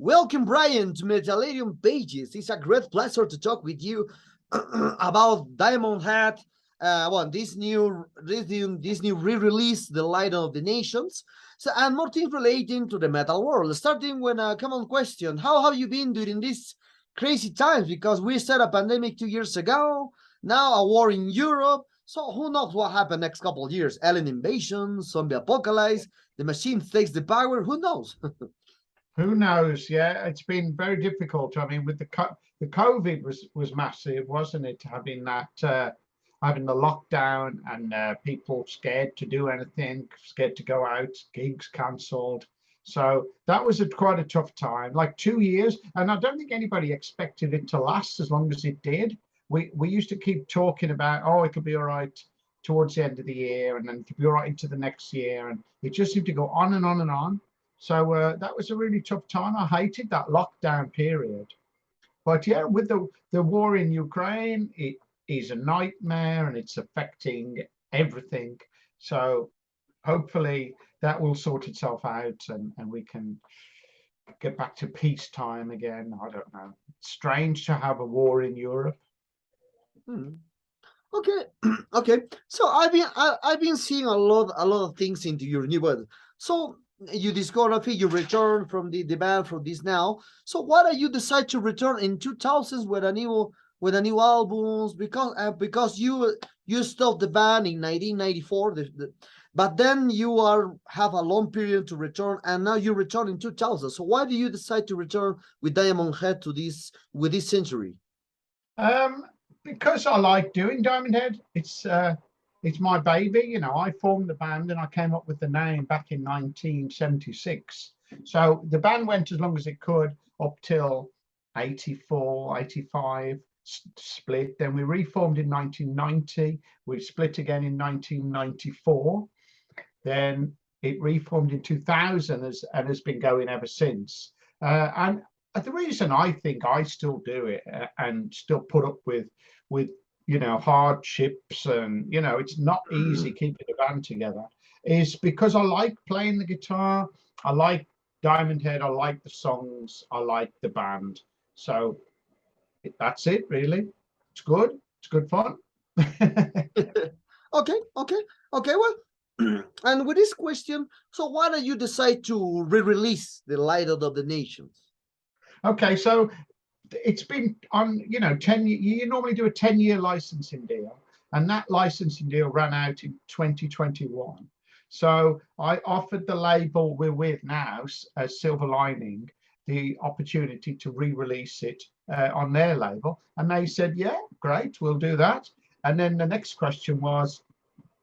Welcome, Brian, to Metallarium Pages. It's a great pleasure to talk with you about Diamond Head. This new re-release, The Light of the Nations. So, and more things relating to the metal world. Starting with a common question: how have you been during these crazy times? Because we started a pandemic 2 years ago. Now a war in Europe. So who knows what happened next couple of years? Alien invasion, zombie apocalypse, the machine takes the power. Who knows? Who knows? Yeah, it's been very difficult. I mean, with the COVID was massive, wasn't it? Having that, having the lockdown and people scared to do anything, scared to go out, gigs cancelled. So that was quite a tough time, like 2 years. And I don't think anybody expected it to last as long as it did. We used to keep talking about, oh, it'll be all right towards the end of the year, and then it'll be all right into the next year, and it just seemed to go on and on and on. So that was a really tough time. I hated that lockdown period. But yeah, with the war in Ukraine, it is a nightmare and it's affecting everything. So hopefully that will sort itself out, and we can get back to peacetime again. I don't know. It's strange to have a war in Europe. Okay, okay. So I've been seeing a lot of things into your new band. So you discography, you return from the band from this now. So why do you decide to return in 2000s with a new albums? Because you stopped the band in 1994. But then you have a long period to return, and now you return in 2000. So why do you decide to return with Diamond Head to this century? Because I like doing Diamond Head. It's my baby. You know, I formed the band and I came up with the name back in 1976. So the band went as long as it could up till 84, 85, split. Then we reformed in 1990. We split again in 1994. Then it reformed in 2000 and has been going ever since. And the reason I think I still do it and still put up with hardships, and it's not easy keeping a band together, is because I like playing the guitar. I like Diamond Head. I like the songs. I like the band. So that's it, really. It's good. It's good fun. Okay. Well, and with this question, so why do you decide to re-release The Light of the Nations? Okay, so it's been on, 10. You normally do a 10-year licensing deal, and that licensing deal ran out in 2021. So I offered the label we're with now, Silver Lining, the opportunity to re-release it on their label, and they said, yeah, great, we'll do that. And then the next question was,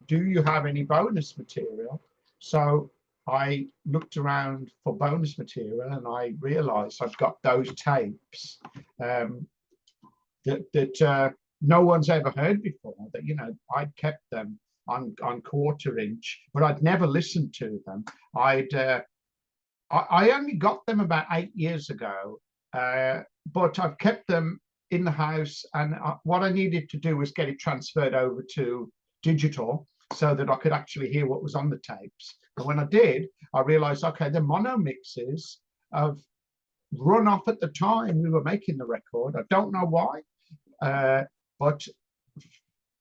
do you have any bonus material? So I looked around for bonus material and I realized I've got those tapes that no one's ever heard before, that, I'd kept them on 1/4 inch, but I'd never listened to them. I only got them about 8 years ago, but I've kept them in the house, and what I needed to do was get it transferred over to digital so that I could actually hear what was on the tapes. And when I did, I realized, okay, the mono mixes have run off at the time we were making the record. I don't know why, but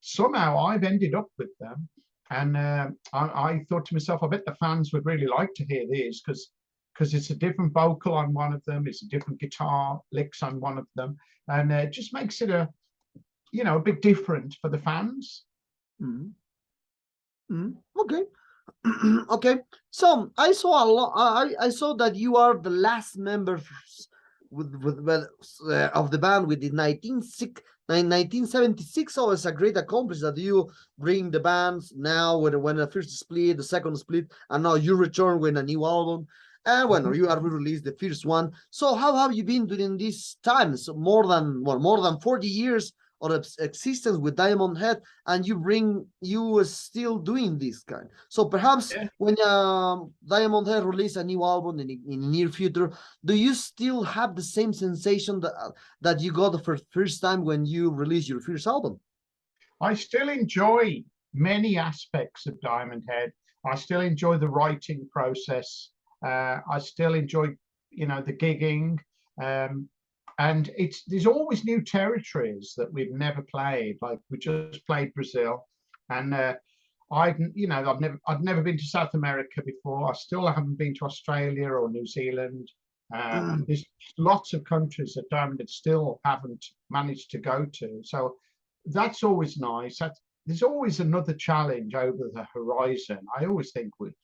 somehow I've ended up with them. And I thought to myself, I bet the fans would really like to hear these, because it's a different vocal on one of them, it's a different guitar licks on one of them, and it just makes it a bit different for the fans. Okay. Okay, so I saw a lot. I saw that you are the last member of the band with the 1976. So it's a great accomplishment that you bring the bands now when the first split, the second split, and now you return with a new album. And when you are re-released the first one. So how have you been during these times? More than 40 years of existence with Diamond Head, and you are still doing this kind. So perhaps when Diamond Head release a new album in the near future, do you still have the same sensation that you got the first time when you released your first album? I still enjoy many aspects of Diamond Head. I still enjoy the writing process. I still enjoy you know, the gigging, and there's always new territories that we've never played. Like we just played Brazil, and I've never been to South America before. I still haven't been to Australia or New Zealand. There's lots of countries that Diamond still haven't managed to go to. So that's always nice. There's always another challenge over the horizon. I always think we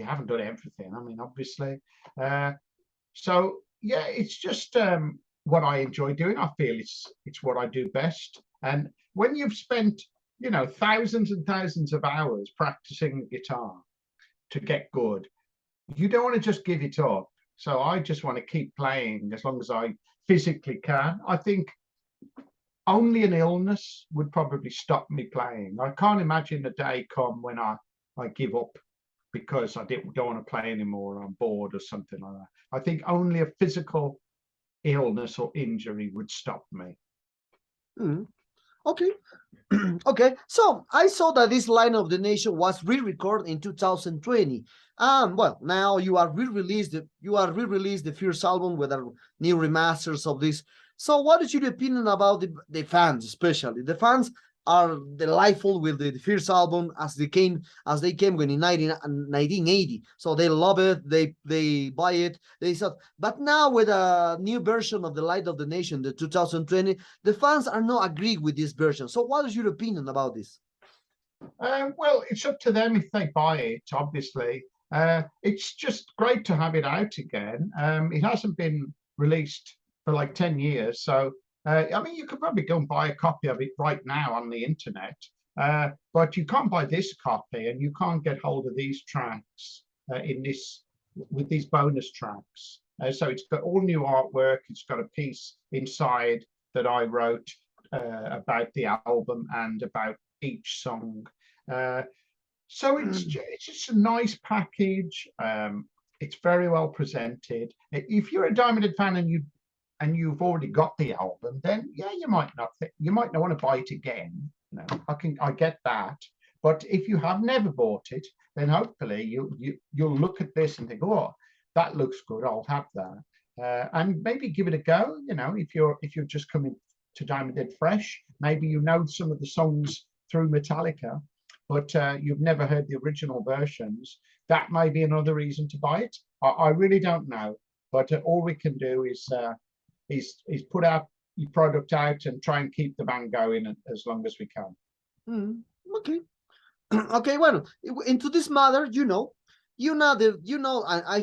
haven't done everything. I mean, obviously. So yeah, it's just what I enjoy doing. I feel it's what I do best. And when you've spent thousands and thousands of hours practicing the guitar to get good, you don't want to just give it up. So I just want to keep playing as long as I physically can. I think only an illness would probably stop me playing. I can't imagine a day come when I give up because I don't want to play anymore, or I'm bored or something like that. I think only a physical illness or injury would stop me. Okay. Okay, so I saw that this Line of the Nation was re-recorded in 2020. Well, now you are re-released the first album with a new remasters of this. So what is your opinion about the fans, especially? The fans are delightful with the first album as they came when in 1980. So they love it, they buy it, they said. But now with a new version of the Light of the Nation, the 2020, the fans are not agree with this version. So what is your opinion about this? Well, it's up to them if they buy it, obviously. It's just great to have it out again. It hasn't been released for like 10 years. So, I mean, you could probably go and buy a copy of it right now on the internet, but you can't buy this copy, and you can't get hold of these tracks with these bonus tracks. So it's got all new artwork. It's got a piece inside that I wrote about the album and about each song. So it's just a nice package. It's very well presented. If you're a Diamond Head fan and you've already got the album, then yeah, you might not want to buy it again. I get that. But if you have never bought it, then hopefully you'll look at this and think, oh, that looks good. I'll have that, and maybe give it a go. If you're just coming to Diamond Head fresh, maybe you know some of the songs through Metallica, but you've never heard the original versions. That may be another reason to buy it. I really don't know, but all we can do is put our product out and try and keep the band going as long as we can. Okay. Okay, well, into this matter, I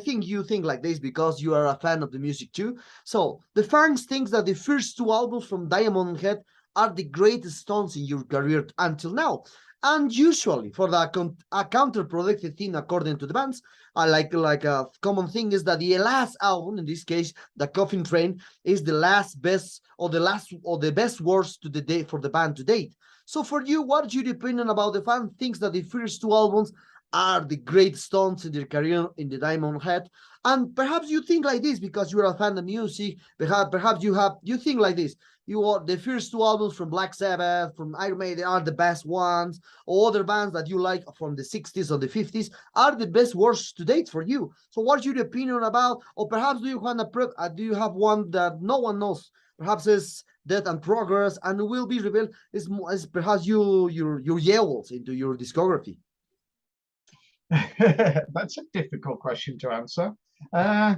think you think like this because you are a fan of the music too. So the fans think that the first two albums from Diamond Head are the greatest stones in your career until now. And usually, for a counterproductive thing, according to the bands, like a common thing is that the last album, in this case, the Coffin Train, is the the best worst to the day for the band to date. So for you, what's your opinion about the fan thinks that the first two albums are the great stones in their career in the Diamond Head? And perhaps you think like this because you're a fan of music. Perhaps you think like this. The first two albums from Black Sabbath, from Iron Maiden are the best ones, or other bands that you like from the 60s or the 50s are the best works to date for you. So what's your opinion about, or perhaps do you have one that no one knows? Perhaps it's Death and Progress and will be revealed is perhaps your yells into your discography. That's a difficult question to answer. I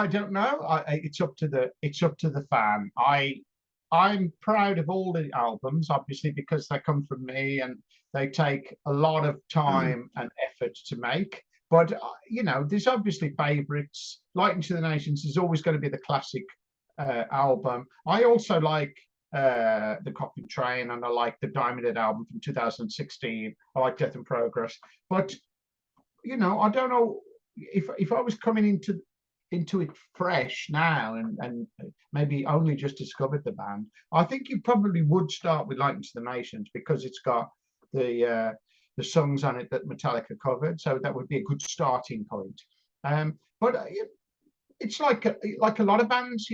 don't know. It's up to the fan. I'm proud of all the albums, obviously, because they come from me and they take a lot of time and effort to make. But there's obviously favorites. Light into the Nations is always going to be the classic album. I also like the Coffin Train, and I like the Diamond Head album from 2016. I like Death and Progress. But I don't know if I was coming into it fresh now and maybe only just discovered the band, I think you probably would start with Light into the Nations because it's got the songs on it that Metallica covered, so that would be a good starting point. But it's like a lot of bands,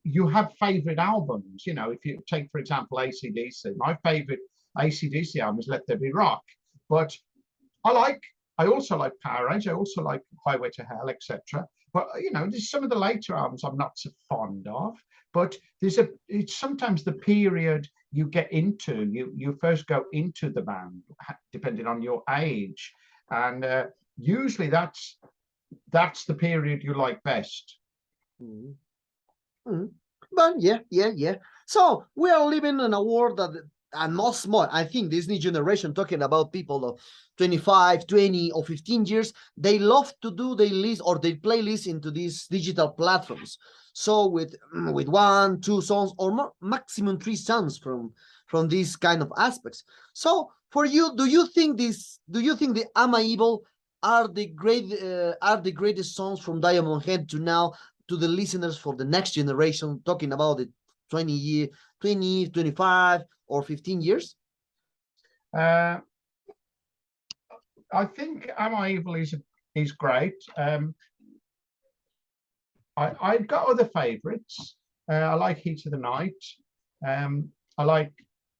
you have favorite albums. If you take, for example, AC/DC, my favorite AC/DC album is Let There Be Rock, but I like I also like Power Age. I also like Highway to Hell, etc. But there's some of the later albums I'm not so fond of. But it's sometimes the period you get into. You first go into the band, depending on your age, and usually that's the period you like best. Mm. Mm. But yeah. So we are living in a world that, and most more, I think this new generation, talking about people of 25, 20, or 15 years, they love to do their list or their playlist into these digital platforms. So with 1, 2 songs, or more, maximum 3 songs from these kind of aspects. So for you, do you think the Am I Evil are the greatest songs from Diamond Head to now, to the listeners for the next generation, talking about the 20, 25, or 15 years? I think Am I Evil is great. I've got other favourites. I like Heat of the Night. I like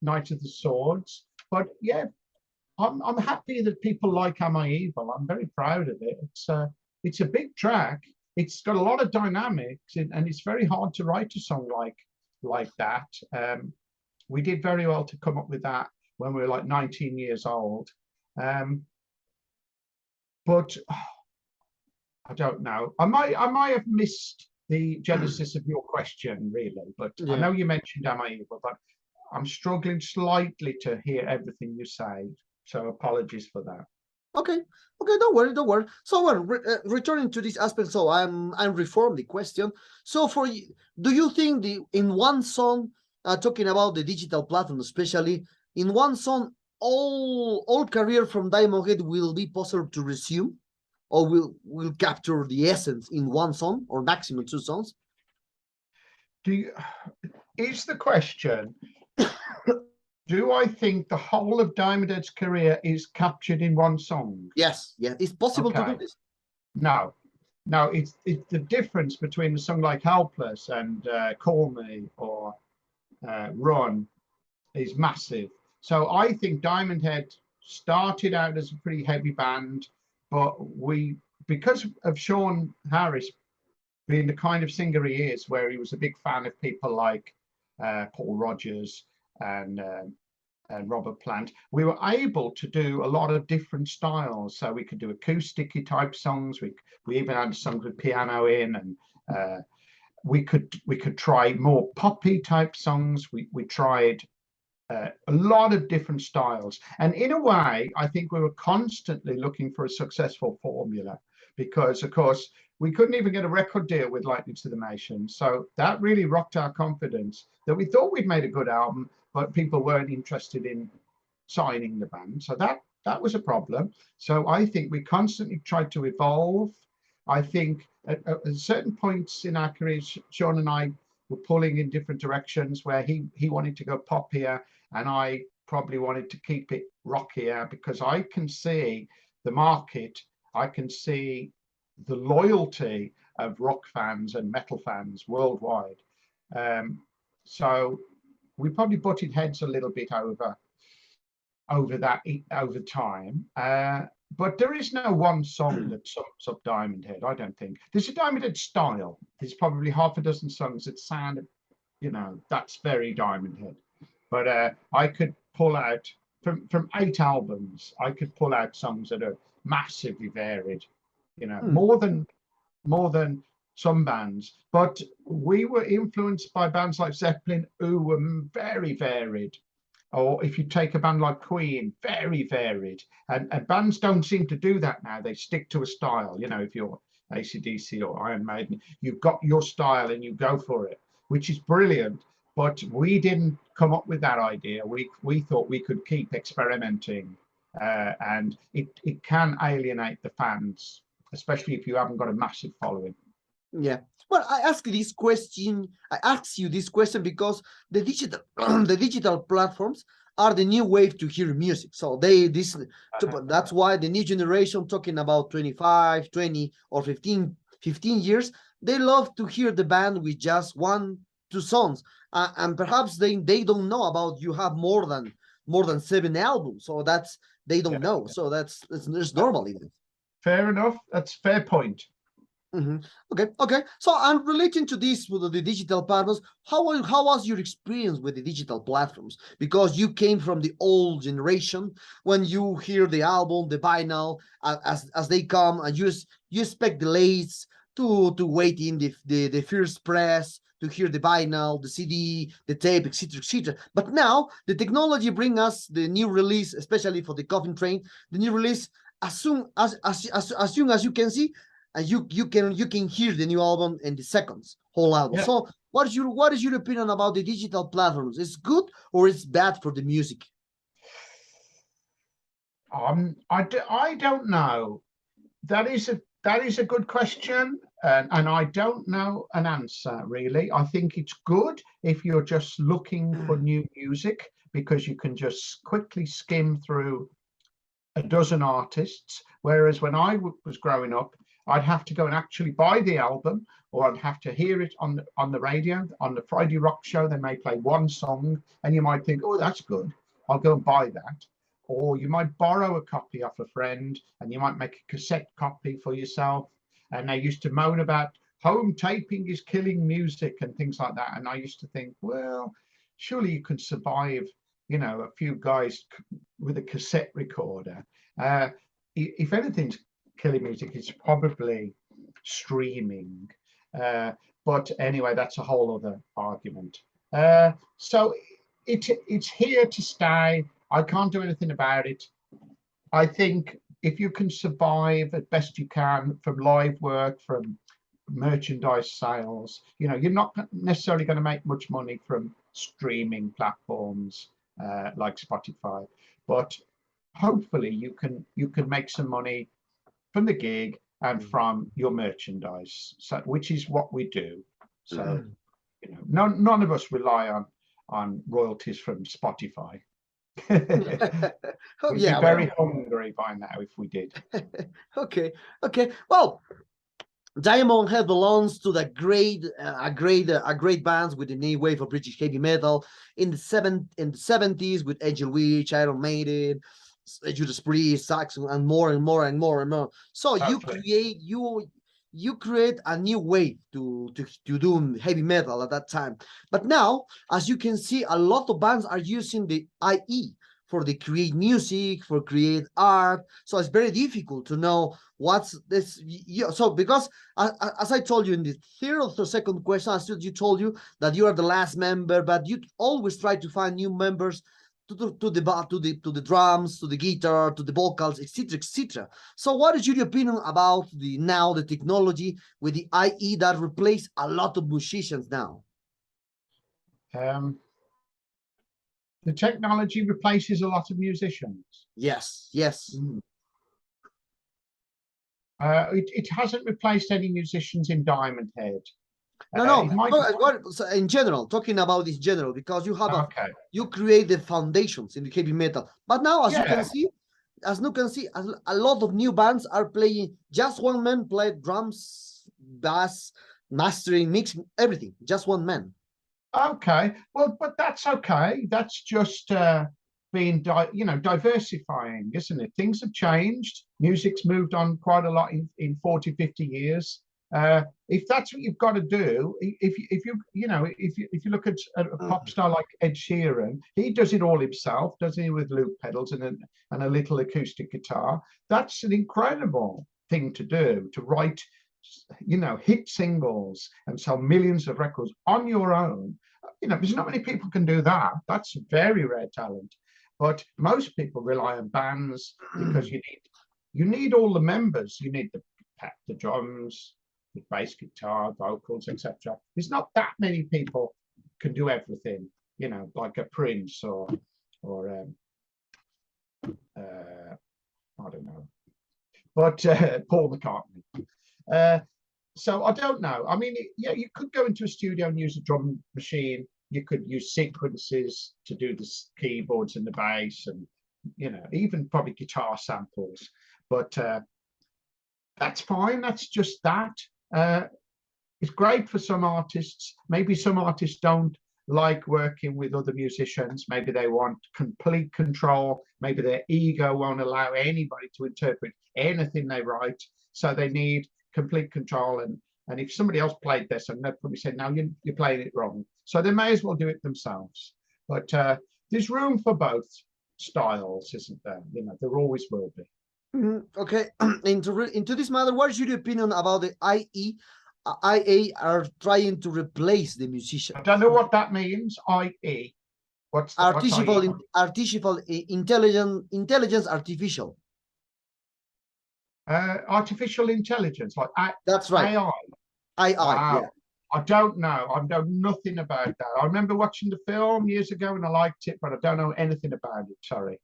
Night of the Swords. But yeah, I'm happy that people like Am I Evil. I'm very proud of it. It's a big track. It's got a lot of dynamics, and it's very hard to write a song like that. We did very well to come up with that when we were like 19 years old. But I don't know. I might have missed the genesis of your question, really. But yeah. I know you mentioned Am I Evil, but I'm struggling slightly to hear everything you say. So apologies for that. Okay, don't worry. So returning to this aspect, so I'm reform the question. So for you, do you think in one song, talking about the digital platform, especially in one song, all career from Diamond Head will be possible to resume, or will capture the essence in one song or maximum 2 songs? Is the question? Do I think the whole of Diamond Head's career is captured in one song? Yes, it's possible to do this. No, it's the difference between a song like Helpless and Call Me or Run is massive. So I think Diamond Head started out as a pretty heavy band, but because of Sean Harris being the kind of singer he is, where he was a big fan of people like Paul Rodgers and Robert Plant, we were able to do a lot of different styles. So we could do acoustic-y type songs. We even had songs with piano in, and we could try more poppy type songs. We tried a lot of different styles, and in a way, I think we were constantly looking for a successful formula, because of course we couldn't even get a record deal with Lightning to the Nation. So that really rocked our confidence, that we thought we'd made a good album, but people weren't interested in signing the band. So that was a problem. So I think we constantly tried to evolve. I think at certain points in our careers, Sean and I were pulling in different directions, where he wanted to go poppier and I probably wanted to keep it rockier, because I can see the market, I can see the loyalty of rock fans and metal fans worldwide. So we probably butted heads a little bit over time. But there is no one song that sums up Diamond Head, I don't think. There's a Diamond Head style. There's probably half a dozen songs that sound, that's very Diamond Head. But I could pull out, from 8 albums, I could pull out songs that are massively varied, more than some bands. But we were influenced by bands like Zeppelin, who were very varied. Or if you take a band like Queen, very varied. And bands don't seem to do that now. They stick to a style. If you're AC/DC or Iron Maiden, you've got your style and you go for it, which is brilliant. But we didn't come up with that idea. We thought we could keep experimenting, and it can alienate the fans, especially if you haven't got a massive following. Yeah. Well, I ask you this question because the digital platforms are the new wave to hear music. So that's why the new generation, talking about 25, 20, or 15 years, they love to hear the band with just 1, 2 songs. And perhaps they don't know about you have more than more than 7 albums. So that's, they don't Yeah. know. So that's normal even. Fair enough. That's fair point. Okay, okay. So, and relating to this with the digital partners, how was your experience with the digital platforms? Because you came from the old generation, when you hear the album, the vinyl, as they come, and you expect delays to wait in the first press, to hear the vinyl, the CD, the tape, etc., etc. But now the technology bring us the new release, especially for the Coffin Train, the new release as soon as you can see, and you can hear the new album in the seconds, whole album. Yeah. So what is your opinion about the digital platforms? Is good or it's bad for the music? I don't know. That is a good question, and I don't know an answer really. I think it's good if you're just looking for new music, because you can just quickly skim through a dozen artists. Whereas when I was growing up, I'd have to go and actually buy the album, or I'd have to hear it on the radio. On the Friday rock show, they may play one song, and you might think, "Oh, that's good. I'll go and buy that." Or you might borrow a copy off a friend, and you might make a cassette copy for yourself. And they used to moan about home taping is killing music and things like that. And I used to think, well, surely you can survive, a few guys with a cassette recorder. If anything's killing music, it's probably streaming. But anyway, that's a whole other argument. So it's here to stay. I can't do anything about it. I think if you can survive as best you can from live work, from merchandise sales, you're not necessarily going to make much money from streaming platforms like Spotify, but hopefully you can make some money from the gig and from your merchandise, so which is what we do. So none of us rely on royalties from Spotify. Oh We'd yeah, be very hungry by now if we did. Okay, okay. Well, Diamond Head belongs to the great bands with the new wave of British heavy metal in the 70s with Angel Witch, Iron Maiden, Judas Priest, Saxon, and more and more and more and more. So Totally. you create a new way to do heavy metal at that time. But now, as you can see, a lot of bands are using the IE for the create music, for create art. So it's very difficult to know what's this. So because as I told you in the third or the second question, you told you that you are the last member, but you always try to find new members to the drums, to the guitar, to the vocals, etc., etc. So what is your opinion about the technology with the IE that replace a lot of musicians now? The technology replaces a lot of musicians. Yes, yes. It hasn't replaced any musicians in Diamond Head. No, so in general, talking about this general, because you have you create the foundations in the heavy metal. But now, as you can see, a lot of new bands are playing. Just one man play drums, bass, mastering, mixing, everything. Just one man. Okay, well, but that's okay. That's just being, diversifying, isn't it? Things have changed. Music's moved on quite a lot in 40, 50 years. If that's what you've got to do, if you look at a pop star like Ed Sheeran, he does it all himself, doesn't he, with loop pedals and a little acoustic guitar. That's an incredible thing to do, to write, hit singles and sell millions of records on your own. There's not many people can do that. That's very rare talent. But most people rely on bands because you need all the members. You need the drums, the bass guitar, vocals, etc. There's not that many people can do everything, like a Prince or I don't know, but Paul McCartney. So I don't know. I mean, you could go into a studio and use a drum machine. You could use sequences to do the keyboards and the bass, and even probably guitar samples. But that's fine. That's just that. It's great for some artists. Maybe some artists don't like working with other musicians. Maybe they want complete control. Maybe their ego won't allow anybody to interpret anything they write. So they need complete control. And if somebody else played this, and they'd probably say, no, you're playing it wrong. So they may as well do it themselves. But there's room for both styles, isn't there? You know, there always will be. Okay, into this matter, what is your opinion about the IA are trying to replace the musician? I don't know what that means. IE. What's artificial intelligence artificial. Artificial intelligence, like That's right. AI. Wow. Yeah. I don't know. I know nothing about that. I remember watching the film years ago and I liked it, but I don't know anything about it. Sorry.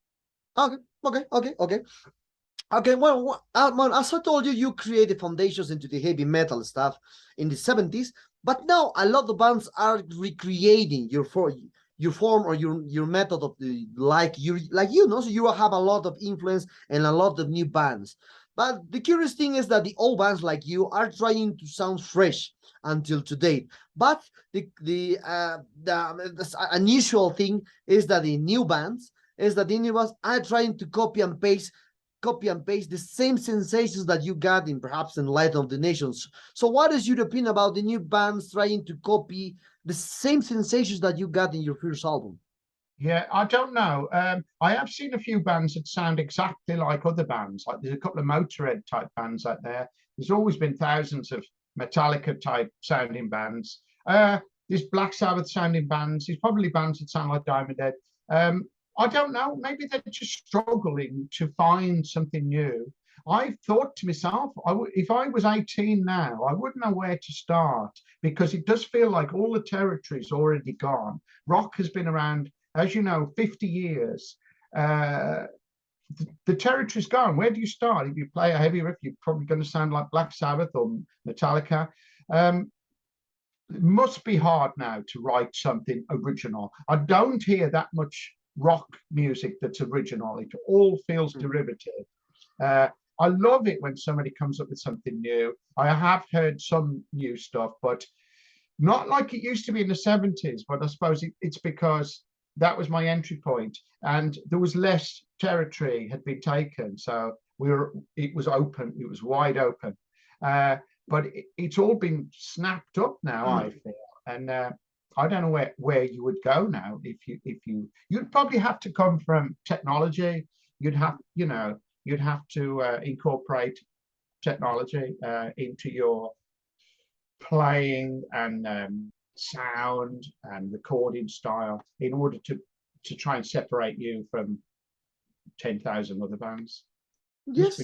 Okay, well, as I told you, you created foundations into the heavy metal stuff in the 70s, but now a lot of bands are recreating your form or your method of the you know, so you have a lot of influence and a lot of new bands. But the curious thing is that the old bands like you are trying to sound fresh until today. But the unusual thing is that the new bands are trying to copy and paste the same sensations that you got in perhaps in Light of the Nations. So what is your opinion about the new bands trying to copy the same sensations that you got in your first album? Yeah, I don't know. I have seen a few bands that sound exactly like other bands. Like there's a couple of Motorhead type bands out there. There's always been thousands of Metallica type sounding bands. There's Black Sabbath sounding bands. There's probably bands that sound like Diamond Head. I don't know. Maybe they're just struggling to find something new. I thought to myself, if I was 18 now, I wouldn't know where to start because it does feel like all the territory's already gone. Rock has been around, as you know, 50 years. The territory's gone. Where do you start? If you play a heavy riff, you're probably going to sound like Black Sabbath or Metallica. It must be hard now to write something original. I don't hear that much rock music that's original. It all feels derivative. I love it when somebody comes up with something new. I have heard some new stuff, but not like it used to be in the 70s. But I suppose it's because that was my entry point, and there was less territory had been taken, so it was open. It was wide open. But it's all been snapped up now, I feel, and I don't know where you would go now if you'd probably have to come from technology. You'd have to incorporate technology into your playing and sound and recording style in order to try and separate you from 10,000 other bands. Yes.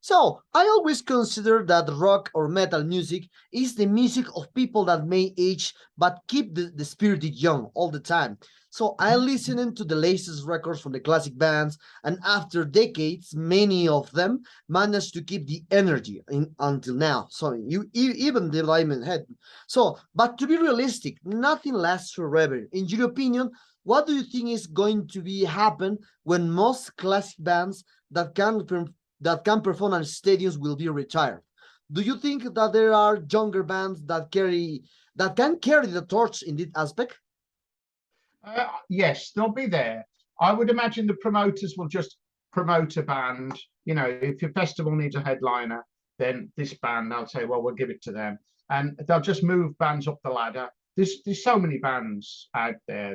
So I always consider that rock or metal music is the music of people that may age but keep the spirit young all the time. So I listen to the latest records from the classic bands, and after decades, many of them manage to keep the energy until now. So even the Diamond Head. So, but to be realistic, nothing lasts forever. In your opinion, what do you think is going to be happen when most classic bands that can perform at stadiums will be retired? Do you think that there are younger bands that can carry the torch in this aspect? Yes, they'll be there. I would imagine the promoters will just promote a band. You know, if your festival needs a headliner, then this band, they'll say, well, we'll give it to them. And they'll just move bands up the ladder. There's so many bands out there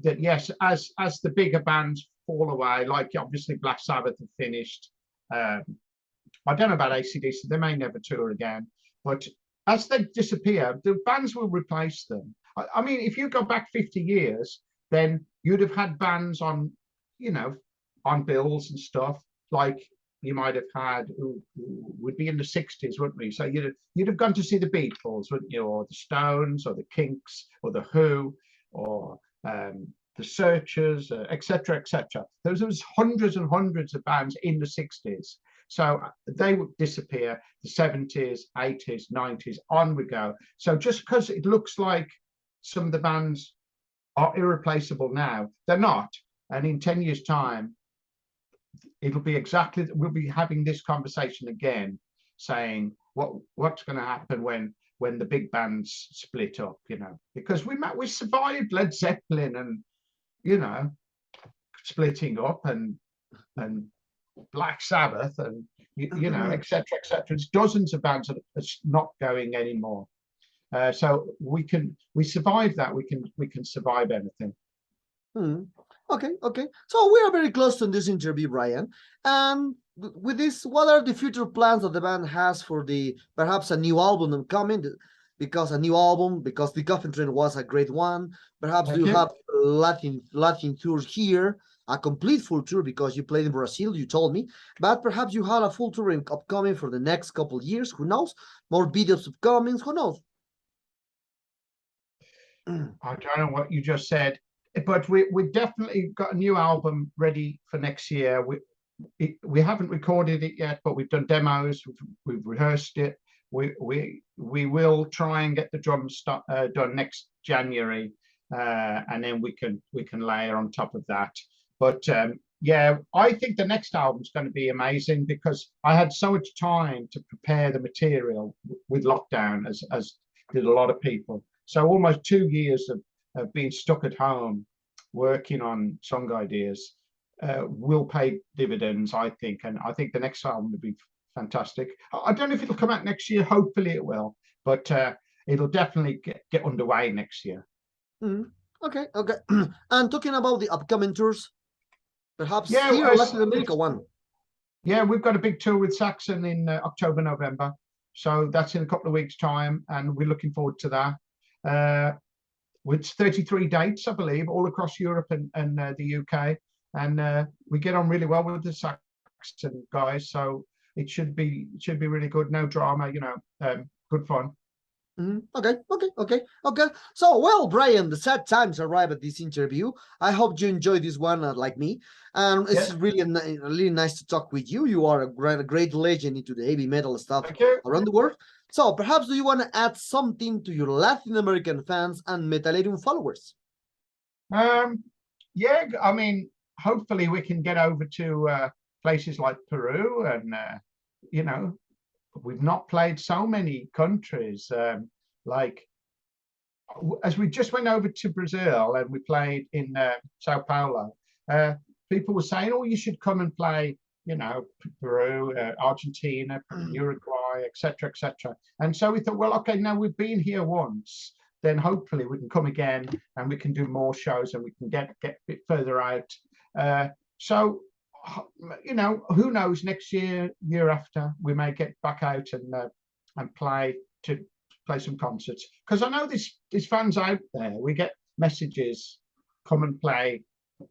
that yes, as the bigger bands fall away, like obviously Black Sabbath have finished. I don't know about AC/DC, they may never tour again. But as they disappear, the bands will replace them. I mean, if you go back 50 years, then you'd have had bands on, on bills and stuff, like you might have had, would be in the 60s, wouldn't we? So you'd have gone to see the Beatles, wouldn't you? Or the Stones, or the Kinks, or the Who, or the Searchers, etc., etc. There was hundreds and hundreds of bands in the 60s. So they would disappear, the 70s, 80s, 90s, on we go. So just because it looks like some of the bands are irreplaceable now, they're not. And in 10 years' time, it'll be we'll be having this conversation again, saying what's going to happen when when the big bands split up, you know, because we survived Led Zeppelin and, you know, splitting up and Black Sabbath and you know, etc. etc. There's dozens of bands that are not going anymore. So we survive that. We can survive anything. Okay, okay. So we are very close to this interview, Brian. And with this, what are the future plans that the band has for the perhaps a new album coming? Because a new album, because the Coffin Train was a great one. Perhaps you have Latin tours here, a complete full tour because you played in Brazil, you told me. But perhaps you have a full tour upcoming for the next couple of years. Who knows? More videos upcoming. Who knows? I don't know what you just said, but we definitely got a new album ready for next year. We haven't recorded it yet, but we've done demos. We've rehearsed it. We will try and get the drums done next January, and then we can layer on top of that. But yeah, I think the next album is going to be amazing because I had so much time to prepare the material with lockdown, as did a lot of people. So almost 2 years of being stuck at home working on song ideas will pay dividends, I think. And I think the next album will be fantastic. I don't know if it'll come out next year. Hopefully it will, but it'll definitely get underway next year. Okay, okay. And talking about the upcoming tours, perhaps yeah, here, Latin America one. Yeah, we've got a big tour with Saxon in October, November. So that's in a couple of weeks' time, and we're looking forward to that. With 33 dates, I believe, all across Europe and the UK, and we get on really well with the Saxon guys. So it should be really good. No drama, you know, good fun. Okay. So, well, Brian, the sad times arrive at this interview. I hope you enjoyed this one like me. And it's really nice to talk with you. You are a great legend into the heavy metal stuff around the world. So perhaps do you want to add something to your Latin American fans and Metalerium followers? Yeah, I mean, hopefully we can get over to places like Peru and, you know, we've not played so many countries. Like, as we just went over to Brazil and we played in Sao Paulo, people were saying, oh, you should come and play, you know, Peru, Argentina, Uruguay, etc., etc. And so we thought, well, okay, now we've been here once, then hopefully we can come again and we can do more shows and we can get a bit further out. So, you know, who knows, next year, year after, we may get back out and play some concerts. Because I know there's fans out there. We get messages, come and play,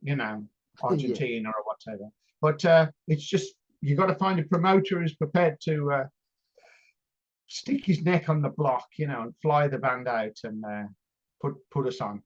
you know, Argentina or whatever. But it's just, you got to find a promoter who's prepared to stick his neck on the block, you know, and fly the band out and put us on.